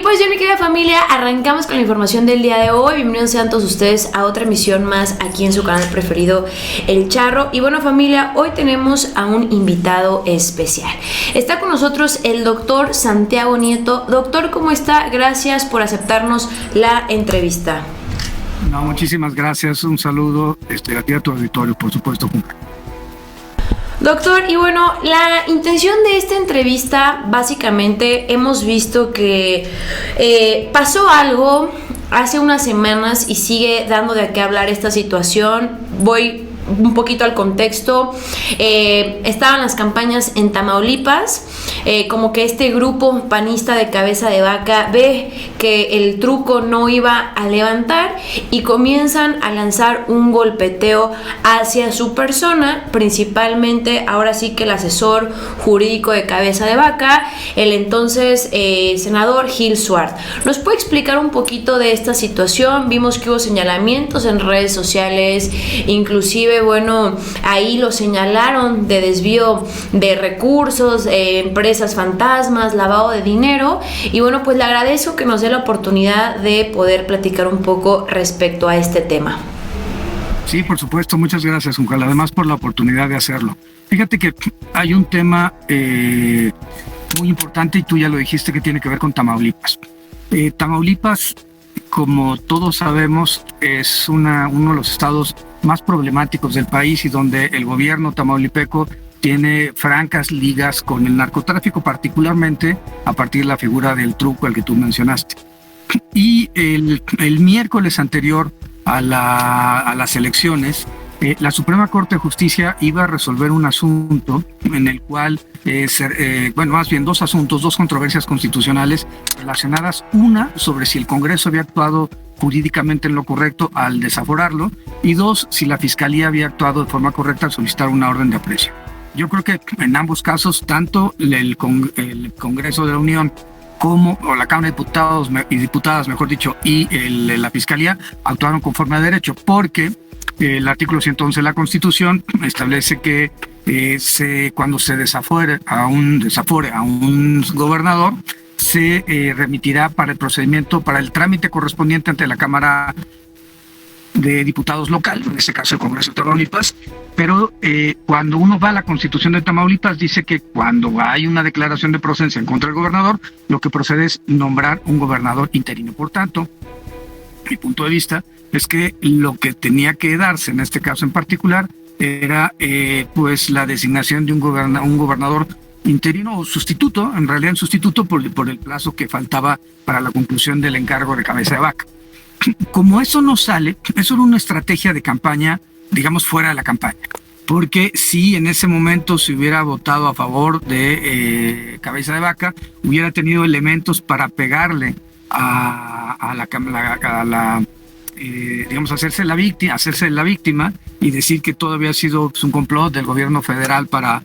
pues ya mi querida familia, arrancamos con la información del día de hoy. Bienvenidos sean todos ustedes a otra emisión más aquí en su canal preferido, El Charro. Y bueno familia, hoy tenemos a un invitado especial. Está con nosotros el doctor Santiago Nieto. Doctor, ¿cómo está? Gracias por aceptarnos la entrevista. No, muchísimas gracias. Un saludo aquí a tu auditorio, por supuesto. Doctor, y bueno, la intención de esta entrevista, básicamente hemos visto que pasó algo hace unas semanas y sigue dando de qué hablar esta situación. Voy un poquito al contexto. Estaban las campañas en Tamaulipas, como que este grupo panista de Cabeza de Vaca ve que el truco no iba a levantar y comienzan a lanzar un golpeteo hacia su persona, principalmente ahora sí que el asesor jurídico de Cabeza de Vaca, el entonces senador Gil Suart. ¿Nos puede explicar un poquito de esta situación? Vimos que hubo señalamientos en redes sociales, inclusive bueno, ahí lo señalaron de desvío de recursos, empresas fantasmas, lavado de dinero, y bueno, pues le agradezco que nos dé la oportunidad de poder platicar un poco respecto a este tema. Sí, por supuesto, muchas gracias, Juncal, además por la oportunidad de hacerlo. Fíjate que hay un tema muy importante y tú ya lo dijiste, que tiene que ver con Tamaulipas. Tamaulipas, como todos sabemos, es uno de los estados más problemáticos del país y donde el gobierno tamaulipeco tiene francas ligas con el narcotráfico, particularmente a partir de la figura del truco al que tú mencionaste. Y el miércoles anterior a las elecciones, la Suprema Corte de Justicia iba a resolver un asunto en el cual, más bien dos asuntos, dos controversias constitucionales relacionadas, una sobre si el Congreso había actuado jurídicamente en lo correcto al desaforarlo, y dos, si la Fiscalía había actuado de forma correcta al solicitar una orden de aprecio. Yo creo que en ambos casos, tanto el Congreso de la Unión o la Cámara de Diputados y Diputadas, mejor dicho, y la Fiscalía actuaron conforme a derecho, porque el artículo 111 de la Constitución establece que cuando se desafore a un gobernador, se remitirá para el procedimiento, para el trámite correspondiente ante la Cámara de Diputados local, en este caso el Congreso de Tamaulipas, pero cuando uno va a la Constitución de Tamaulipas, dice que cuando hay una declaración de procedencia en contra del gobernador, lo que procede es nombrar un gobernador interino. Por tanto, mi punto de vista es que lo que tenía que darse en este caso en particular era pues la designación de un gobernador interino o sustituto, en realidad un sustituto por el plazo que faltaba para la conclusión del encargo de Cabeza de Vaca. Como eso no sale, eso era una estrategia de campaña, digamos, fuera de la campaña. Porque si en ese momento se hubiera votado a favor de Cabeza de Vaca, hubiera tenido elementos para pegarle digamos, hacerse la víctima y decir que todo había sido un complot del gobierno federal para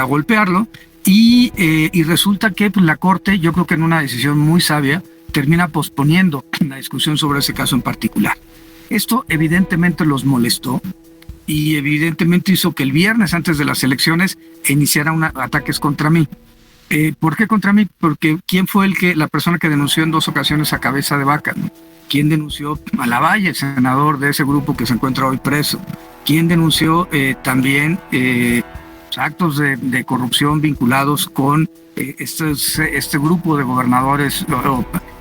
golpearlo. Y resulta que pues, la Corte, yo creo que en una decisión muy sabia, termina posponiendo la discusión sobre ese caso en particular. Esto evidentemente los molestó y evidentemente hizo que el viernes antes de las elecciones iniciaran ataques contra mí. ¿Por qué contra mí? Porque ¿quién fue la persona que denunció en 2 ocasiones a Cabeza de Vaca? ¿Quién denunció a Lavalle, el senador de ese grupo que se encuentra hoy preso? ¿Quién denunció también actos de corrupción vinculados con este grupo de gobernadores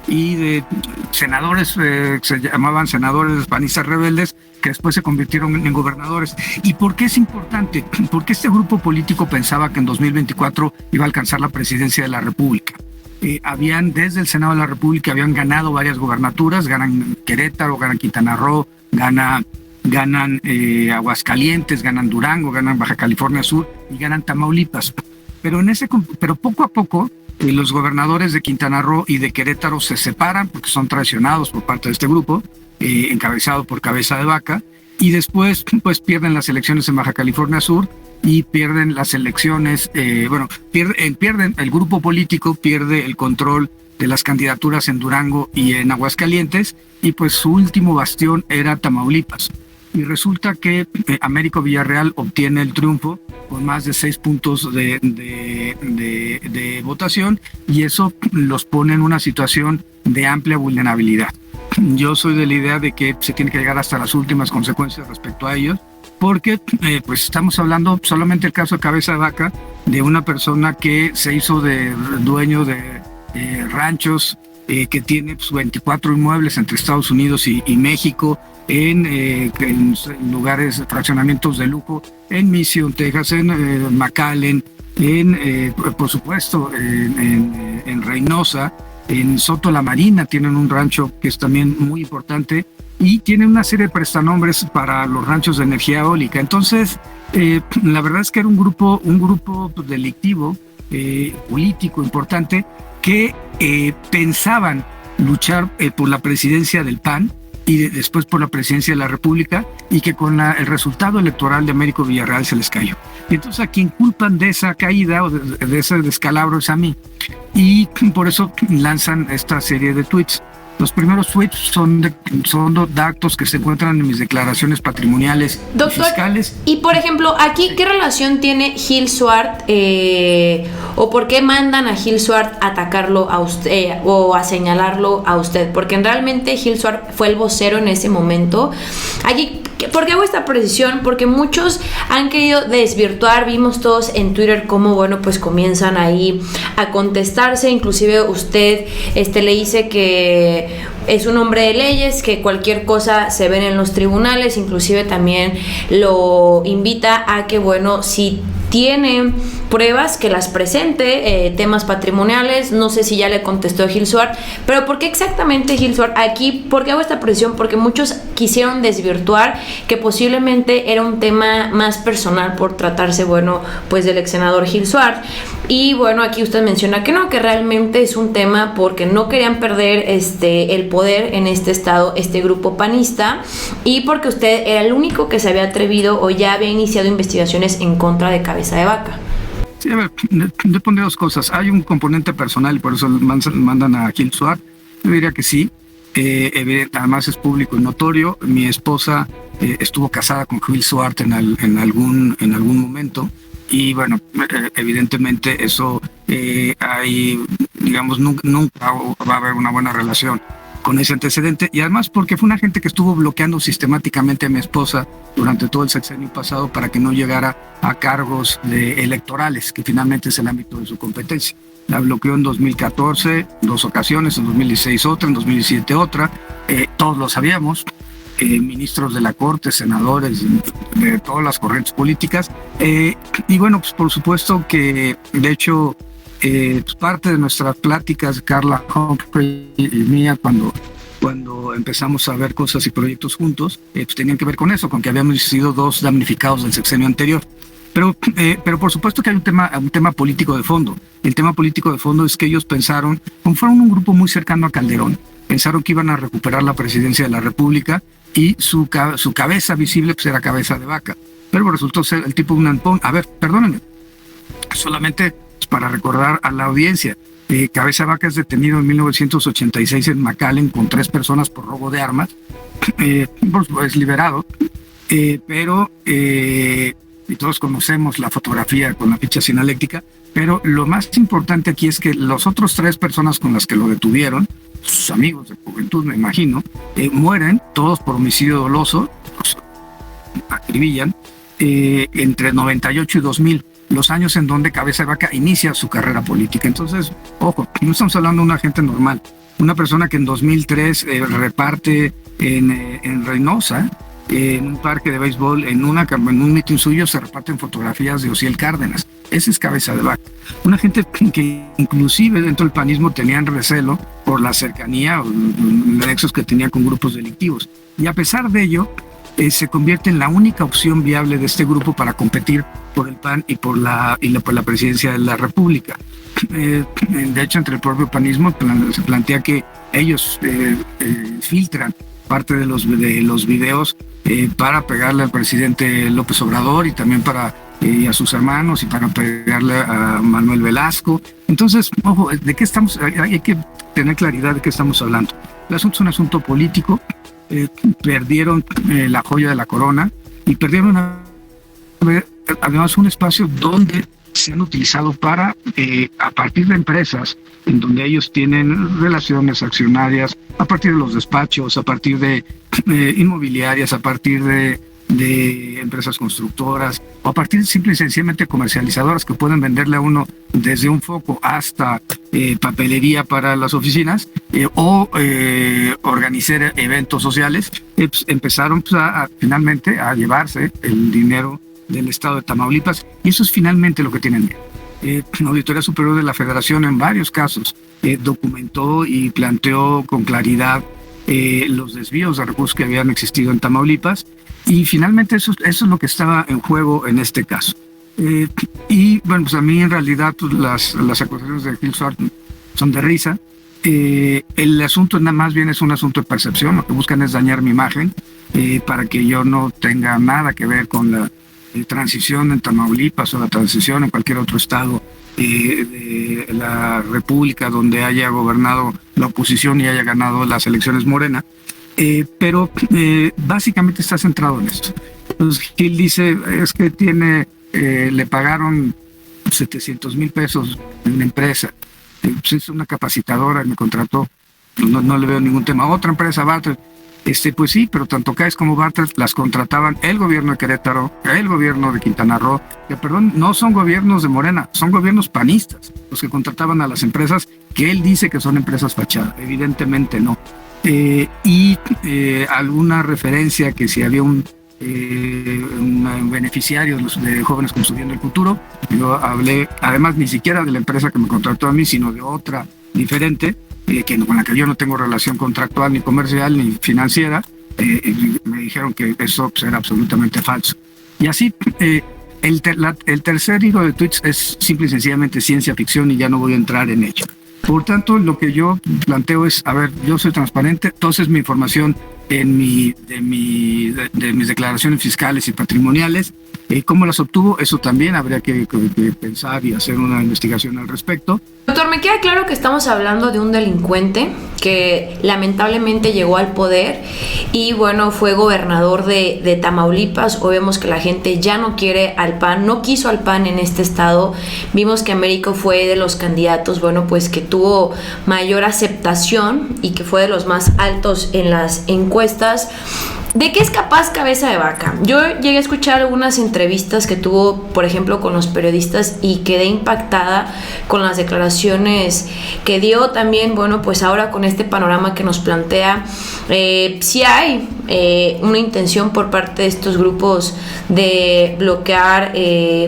y de senadores que se llamaban senadores panistas rebeldes, que después se convirtieron en gobernadores? ¿Y por qué es importante? Porque este grupo político pensaba que en 2024 iba a alcanzar la presidencia de la República. Desde el Senado de la República habían ganado varias gobernaturas, ganan Querétaro, ganan Quintana Roo, ganan Aguascalientes, ganan Durango, ganan Baja California Sur y ganan Tamaulipas. Pero poco a poco los gobernadores de Quintana Roo y de Querétaro se separan porque son traicionados por parte de este grupo, encabezado por Cabeza de Vaca, y después pues pierden las elecciones en Baja California Sur y pierden las elecciones, pierden el grupo político, pierde el control de las candidaturas en Durango y en Aguascalientes, y pues su último bastión era Tamaulipas. y resulta que Américo Villarreal obtiene el triunfo con más de 6 puntos de votación, y eso los pone en una situación de amplia vulnerabilidad. Yo soy de la idea de que se tiene que llegar hasta las últimas consecuencias respecto a ellos, porque pues estamos hablando solamente el caso de Cabeza de Vaca, de una persona que se hizo de dueño de ranchos, que tiene pues, 24 inmuebles entre Estados Unidos y México, en lugares, fraccionamientos de lujo, en Mission, Texas, en McAllen, por supuesto, en Reynosa, en Soto La Marina tienen un rancho que es también muy importante, y tienen una serie de prestanombres para los ranchos de energía eólica. Entonces, la verdad es que era un grupo delictivo, político importante, que pensaban luchar por la presidencia del PAN y después por la presidencia de la República, y que con el resultado electoral de Américo Villarreal se les cayó. Y entonces a quien culpan de esa caída o de ese descalabro es a mí. Y por eso lanzan esta serie de tweets. Los primeros tweets son datos que se encuentran en mis declaraciones patrimoniales y fiscales. Y por ejemplo, aquí, ¿qué relación tiene Gil Swart o por qué mandan a Gil Swart a atacarlo a usted o a señalarlo a usted? Porque realmente Gil Swart fue el vocero en ese momento. Aquí, ¿por qué hago esta precisión? Porque muchos han querido desvirtuar, vimos todos en Twitter cómo, bueno, pues comienzan ahí a contestarse, inclusive usted le dice que es un hombre de leyes, que cualquier cosa se ven en los tribunales, inclusive también lo invita a que, bueno, si tiene pruebas que las presente, temas patrimoniales. No sé si ya le contestó Gil Swart, pero ¿por qué exactamente Gil Swart? Aquí, ¿por qué hago esta precisión? Porque muchos quisieron desvirtuar que posiblemente era un tema más personal por tratarse, bueno, pues del ex senador Gil Swart. Y bueno, aquí usted menciona que no, que realmente es un tema porque no querían perder el poder en este estado, este grupo panista, y porque usted era el único que se había atrevido o ya había iniciado investigaciones en contra de Cabeza de Vaca. Sí, a ver, depende de dos cosas. Hay un componente personal y por eso mandan a Gil Swart. Yo diría que sí. Además es público y notorio. Mi esposa estuvo casada con Gil Swart en algún momento. Y bueno, evidentemente eso nunca va a haber una buena relación con ese antecedente, y además porque fue una gente que estuvo bloqueando sistemáticamente a mi esposa durante todo el sexenio pasado para que no llegara a cargos electorales, que finalmente es el ámbito de su competencia. La bloqueó en 2014 2 ocasiones, en 2016 otra, en 2017 otra, todos lo sabíamos. Ministros de la Corte, senadores de todas las corrientes políticas, y bueno, pues por supuesto que de hecho parte de nuestras pláticas, Carla Humphrey y mía, cuando empezamos a ver cosas y proyectos juntos, pues tenían que ver con eso, con que habíamos sido 2 damnificados del sexenio anterior. Pero por supuesto que hay un tema político de fondo. El tema político de fondo es que ellos pensaron, como fueron un grupo muy cercano a Calderón, pensaron que iban a recuperar la presidencia de la República, y su cabeza visible pues era Cabeza de Vaca. Pero resultó ser el tipo de un ampón. A ver, perdónenme, solamente para recordar a la audiencia, Cabeza de Vaca es detenido en 1986 en McAllen con 3 personas por robo de armas. Es liberado, pero y todos conocemos la fotografía con la ficha sinaléctica, pero lo más importante aquí es que los otros 3 personas con las que lo detuvieron, sus amigos de juventud, me imagino, mueren todos por homicidio doloso, los acribillan, entre 98 y 2000, los años en donde Cabeza de Vaca inicia su carrera política. Entonces, ojo, no estamos hablando de una gente normal, una persona que en 2003 reparte en Reynosa, en un parque de béisbol, en un mitin suyo se reparten fotografías de Osiel Cárdenas. Ese es Cabeza de Vaca. Una gente que inclusive dentro del panismo tenían recelo por la cercanía o nexos que tenía con grupos delictivos. Y a pesar de ello, se convierte en la única opción viable de este grupo para competir por el PAN y por la presidencia de la República. De hecho, entre el propio panismo se plantea que ellos filtran parte de los videos para pegarle al presidente López Obrador y también a sus hermanos y para pegarle a Manuel Velasco. Entonces, ojo, ¿de qué estamos? Hay que tener claridad de qué estamos hablando. El asunto es un asunto político. perdieron la joya de la corona y perdieron además un espacio donde se han utilizado para, a partir de empresas en donde ellos tienen relaciones accionarias, a partir de los despachos, a partir de inmobiliarias, a partir de empresas constructoras, o a partir simple y sencillamente comercializadoras que pueden venderle a uno desde un foco hasta papelería para las oficinas, o organizar eventos sociales, pues empezaron pues, finalmente a llevarse el dinero del estado de Tamaulipas, y eso es finalmente lo que tienen. La Auditoría Superior de la Federación en varios casos documentó y planteó con claridad los desvíos de recursos que habían existido en Tamaulipas, y finalmente eso es lo que estaba en juego en este caso. Y bueno, pues a mí en realidad pues, las acusaciones de Gil Suárez son de risa. El asunto nada más bien es un asunto de percepción, lo que buscan es dañar mi imagen para que yo no tenga nada que ver con la transición en Tamaulipas o la transición en cualquier otro estado de la República donde haya gobernado la oposición y haya ganado las elecciones Morena, pero básicamente está centrado en esto. Entonces Gil dice, es que le pagaron 700,000 pesos en una empresa, pues es una capacitadora y me contrató, no le veo ningún tema. Otra empresa, Bartlett, pues sí, pero tanto CAES como Bartlett las contrataban el gobierno de Querétaro, el gobierno de Quintana Roo, que perdón, no son gobiernos de Morena, son gobiernos panistas los que contrataban a las empresas que él dice que son empresas fachada, evidentemente no. Alguna referencia que si había un beneficiario de Jóvenes Construyendo el Futuro, yo hablé además ni siquiera de la empresa que me contrató a mí, sino de otra diferente, con la que yo no tengo relación contractual, ni comercial, ni financiera. Me dijeron que eso era absolutamente falso. Y así, el tercer hilo de tweets es simple y sencillamente ciencia ficción y ya no voy a entrar en ello. Por tanto, lo que yo planteo es, a ver, yo soy transparente, entonces mi información de mis declaraciones fiscales y patrimoniales, ¿cómo las obtuvo? Eso también habría que pensar y hacer una investigación al respecto. Doctor, me queda claro que estamos hablando de un delincuente que lamentablemente llegó al poder y bueno, fue gobernador de Tamaulipas. Hoy vemos que la gente ya no quiere al PAN, no quiso al PAN en este estado. Vimos que Américo fue de los candidatos, bueno, pues que tuvo mayor aceptación y que fue de los más altos en las encuestas. ¿De qué es capaz Cabeza de Vaca? Yo llegué a escuchar algunas entrevistas que tuvo, por ejemplo, con los periodistas y quedé impactada con las declaraciones que dio también. Bueno, pues ahora con este panorama que nos plantea, sí hay una intención por parte de estos grupos de bloquear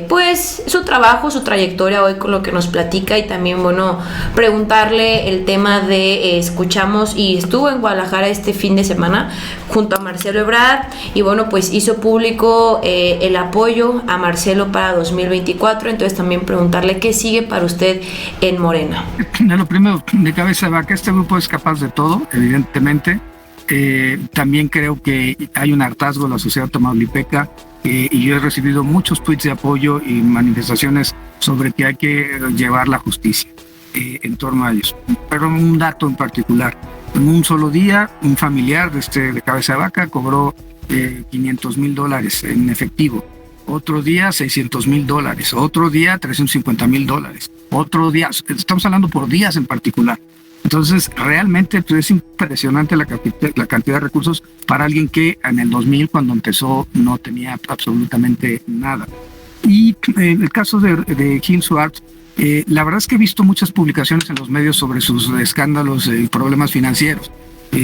pues su trabajo, su trayectoria hoy con lo que nos platica, y también, bueno, preguntarle el tema de escuchamos y estuvo en Guadalajara este fin de semana junto a Marcelo Ebrard y bueno, pues hizo público el apoyo a Marcelo para 2024, entonces también preguntarle qué sigue para usted en Morena. Lo primero, de Cabeza de Vaca, este grupo es capaz de todo, evidentemente. También creo que hay un hartazgo en la sociedad tamaulipeca y yo he recibido muchos tweets de apoyo y manifestaciones sobre que hay que llevar la justicia en torno a ellos. Pero un dato en particular, en un solo día un familiar de Cabeza de Vaca cobró $500,000 en efectivo, otro día $600,000, otro día $350,000, otro día, estamos hablando por días en particular. Entonces, realmente pues, es impresionante la cantidad de recursos para alguien que en el 2000, cuando empezó, no tenía absolutamente nada. Y en el caso de Gil Suárez, la verdad es que he visto muchas publicaciones en los medios sobre sus escándalos y problemas financieros,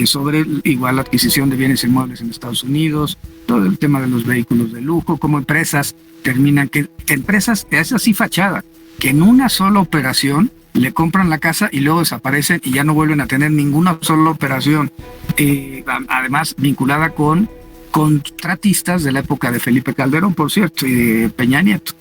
sobre igual la adquisición de bienes inmuebles en Estados Unidos, todo el tema de los vehículos de lujo, como empresas terminan, que empresas, es así fachada, que en una sola operación le compran la casa y luego desaparecen y ya no vuelven a tener ninguna sola operación, además vinculada con contratistas de la época de Felipe Calderón, por cierto, y de Peña Nieto.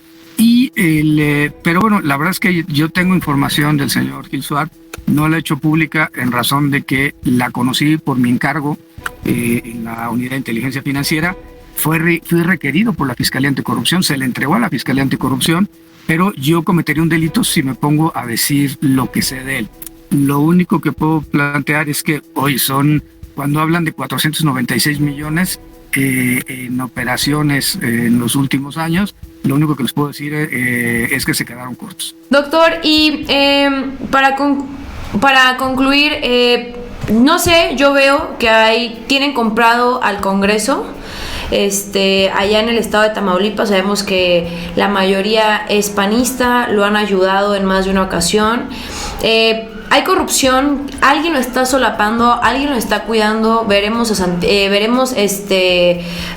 Pero bueno, la verdad es que yo tengo información del señor Gil Suárez, no la he hecho pública en razón de que la conocí por mi encargo en la Unidad de Inteligencia Financiera. Fui requerido por la Fiscalía Anticorrupción, se le entregó a la Fiscalía Anticorrupción, pero yo cometería un delito si me pongo a decir lo que sé de él. Lo único que puedo plantear es que hoy son cuando hablan de 496 millones en operaciones en los últimos años. Lo único que les puedo decir es que se quedaron cortos. Doctor, y para concluir, no sé, yo veo que tienen comprado al Congreso. Allá en el estado de Tamaulipas sabemos que la mayoría es panista, lo han ayudado en más de una ocasión. Hay corrupción, alguien lo está solapando, alguien lo está cuidando. Veremos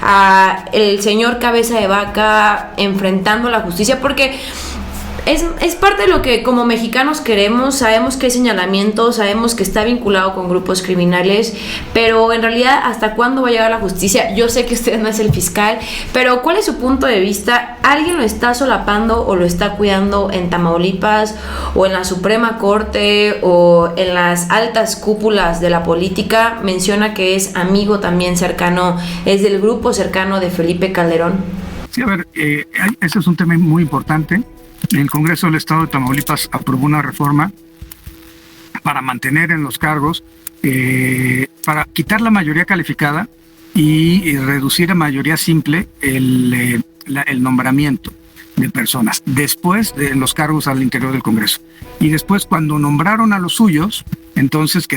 a el señor Cabeza de Vaca enfrentando la justicia, porque es parte de lo que como mexicanos queremos. Sabemos que hay señalamientos, sabemos que está vinculado con grupos criminales, pero en realidad, ¿hasta cuándo va a llegar la justicia? Yo sé que usted no es el fiscal, pero ¿cuál es su punto de vista? ¿Alguien lo está solapando o lo está cuidando en Tamaulipas, o en la Suprema Corte, o en las altas cúpulas de la política? Menciona que es amigo también cercano, es del grupo cercano de Felipe Calderón. Sí, a ver, ese es un tema muy importante. El Congreso del Estado de Tamaulipas aprobó una reforma para mantener en los cargos, para quitar la mayoría calificada y reducir a mayoría simple el nombramiento de personas después de los cargos al interior del Congreso. Y después, cuando nombraron a los suyos, entonces,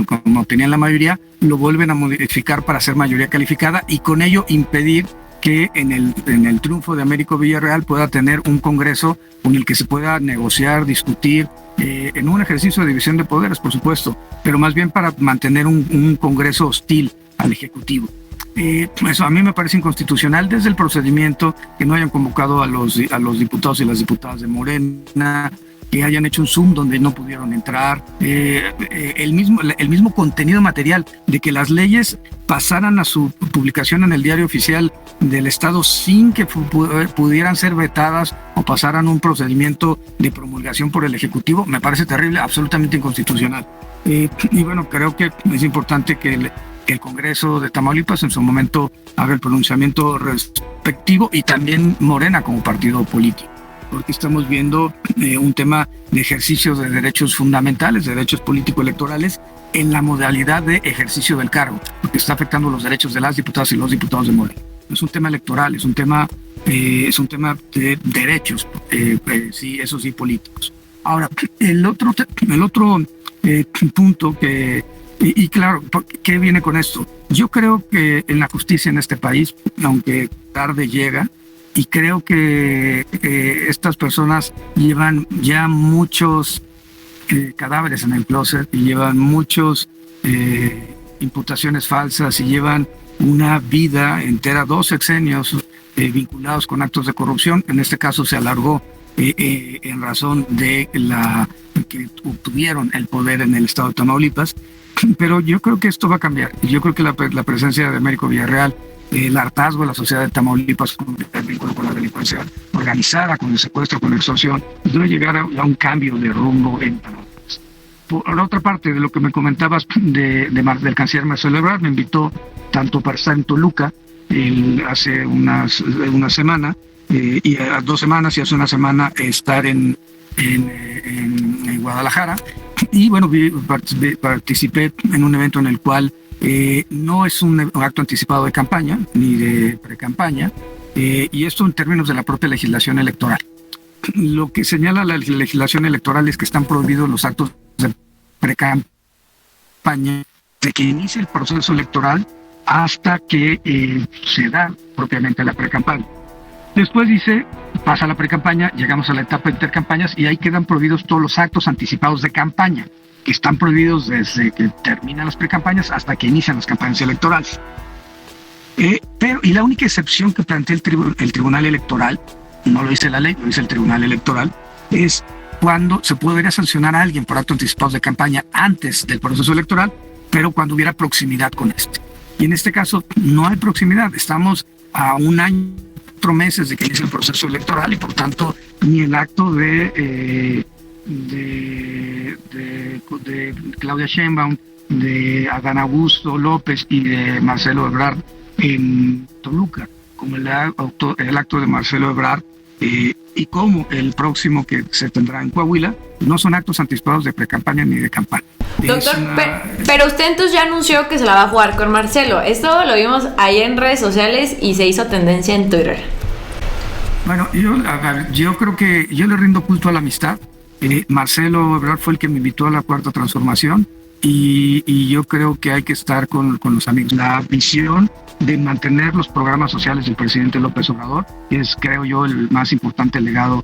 como tenían la mayoría, lo vuelven a modificar para hacer mayoría calificada y con ello impedir que en el triunfo de Américo Villarreal pueda tener un Congreso con el que se pueda negociar, discutir, en un ejercicio de división de poderes, por supuesto, pero más bien para mantener un Congreso hostil al Ejecutivo. Eso a mí me parece inconstitucional desde el procedimiento, que no hayan convocado a los diputados y las diputadas de Morena, que hayan hecho un Zoom donde no pudieron entrar, el mismo contenido material de que las leyes pasaran a su publicación en el Diario Oficial del Estado sin que pudieran ser vetadas o pasaran un procedimiento de promulgación por el Ejecutivo, me parece terrible, absolutamente inconstitucional. Y bueno, creo que es importante que el Congreso de Tamaulipas en su momento haga el pronunciamiento respectivo, y también Morena como partido político, porque estamos viendo un tema de ejercicio de derechos fundamentales, de derechos político-electorales, en la modalidad de ejercicio del cargo, porque está afectando los derechos de las diputadas y los diputados de Morena. No es un tema electoral, es un tema de derechos, sí, eso sí, políticos. Ahora, el otro punto y claro, ¿qué viene con esto? Yo creo que en la justicia en este país, aunque tarde llega, y creo que estas personas llevan ya muchos cadáveres en el closet, y llevan muchas imputaciones falsas, y llevan una vida entera, 2 sexenios vinculados con actos de corrupción. En este caso se alargó en razón de que obtuvieron el poder en el estado de Tamaulipas, pero yo creo que esto va a cambiar. Yo creo que la presencia de Américo Villarreal, el hartazgo de la sociedad de Tamaulipas con la delincuencia organizada, con el secuestro, con la extorsión, debe llegar a un cambio de rumbo en Tamaulipas. Por otra parte, de lo que me comentabas del canciller Marcelo Ebrard, me invitó tanto para estar en Toluca hace una semana, y a 2 semanas, y hace una semana estar en Guadalajara. Y bueno, participé en un evento en el cual no es un acto anticipado de campaña ni de pre-campaña, y esto en términos de la propia legislación electoral. Lo que señala la legislación electoral es que están prohibidos los actos de pre-campaña de que inicie el proceso electoral hasta que se da propiamente la pre-campaña. Después dice, pasa la pre-campaña, llegamos a la etapa de intercampañas, y ahí quedan prohibidos todos los actos anticipados de campaña, que están prohibidos desde que terminan las precampañas hasta que inician las campañas electorales. Y la única excepción que plantea el Tribunal Electoral, no lo dice la ley, lo dice el Tribunal Electoral, es cuando se podría sancionar a alguien por actos anticipados de campaña antes del proceso electoral, pero cuando hubiera proximidad con este. Y en este caso no hay proximidad, estamos a 1 año, 4 meses de que inicie el proceso electoral, y por tanto ni el acto de Claudia Sheinbaum, de Adán Augusto López y de Marcelo Ebrard en Toluca, como el acto de Marcelo Ebrard y como el próximo que se tendrá en Coahuila, no son actos anticipados de precampaña ni de campaña. Doctor, pero usted entonces ya anunció que se la va a jugar con Marcelo. Esto lo vimos ahí en redes sociales y se hizo tendencia en Twitter. Bueno, yo creo que yo le rindo culto a la amistad. Marcelo Ebrard fue el que me invitó a la Cuarta Transformación y yo creo que hay que estar con los amigos. La visión de mantener los programas sociales del presidente López Obrador es, creo yo, el más importante legado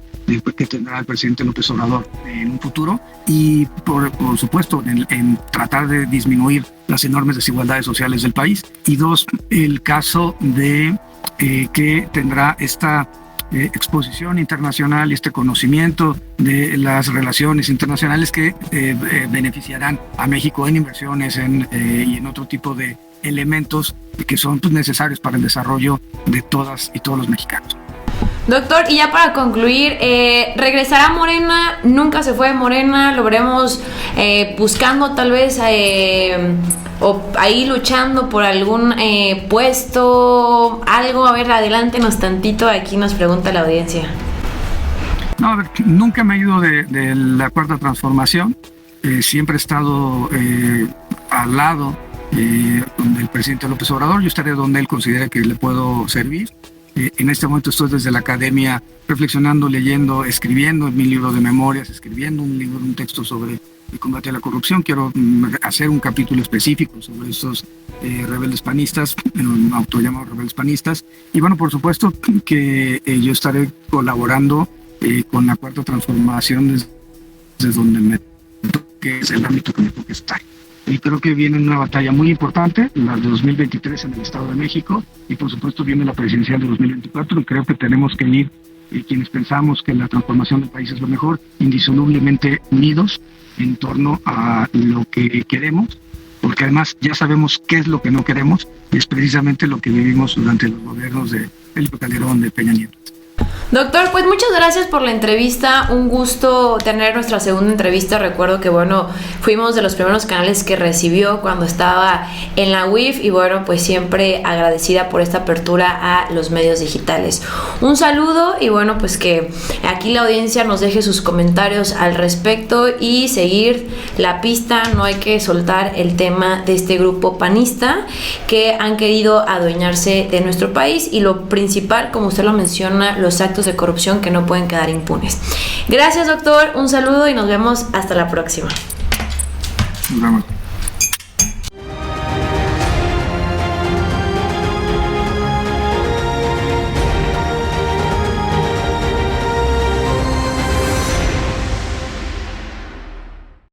que tendrá el presidente López Obrador en un futuro, y por supuesto en tratar de disminuir las enormes desigualdades sociales del país. Y dos, el caso de que tendrá esta exposición internacional y este conocimiento de las relaciones internacionales que beneficiarán a México en inversiones y en otro tipo de elementos que son necesarios para el desarrollo de todas y todos los mexicanos. Doctor, y ya para concluir, ¿regresará Morena? ¿Nunca se fue de Morena? ¿Lo veremos buscando tal vez o ahí luchando por algún puesto, algo? A ver, adelántenos tantito, aquí nos pregunta la audiencia. No, a ver, nunca me he ido de la Cuarta Transformación, siempre he estado al lado del presidente López Obrador. Yo estaré donde él considere que le puedo servir. En este momento estoy desde la academia reflexionando, leyendo, escribiendo en mi libro de memorias, escribiendo un texto sobre el combate a la corrupción. Quiero hacer un capítulo específico sobre estos rebeldes panistas, autollamados rebeldes panistas. Y bueno, por supuesto que yo estaré colaborando con la Cuarta Transformación desde donde que es el ámbito que me toca estar. Y creo que viene una batalla muy importante, la de 2023 en el Estado de México, y por supuesto viene la presidencial de 2024, y creo que tenemos que ir, quienes pensamos que la transformación del país es lo mejor, indisolublemente unidos en torno a lo que queremos, porque además ya sabemos qué es lo que no queremos, y es precisamente lo que vivimos durante los gobiernos de Felipe Calderón, de Peña Nieto. Doctor, pues muchas gracias por la entrevista, un gusto tener nuestra segunda entrevista. Recuerdo que bueno, fuimos de los primeros canales que recibió cuando estaba en la UIF y bueno, pues siempre agradecida por esta apertura a los medios digitales. Un saludo y bueno, pues que aquí la audiencia nos deje sus comentarios al respecto y seguir la pista. No hay que soltar el tema de este grupo panista que han querido adueñarse de nuestro país y lo principal, como usted lo menciona, los actos de corrupción que no pueden quedar impunes. Gracias, doctor, un saludo y nos vemos hasta la próxima. Nos vemos.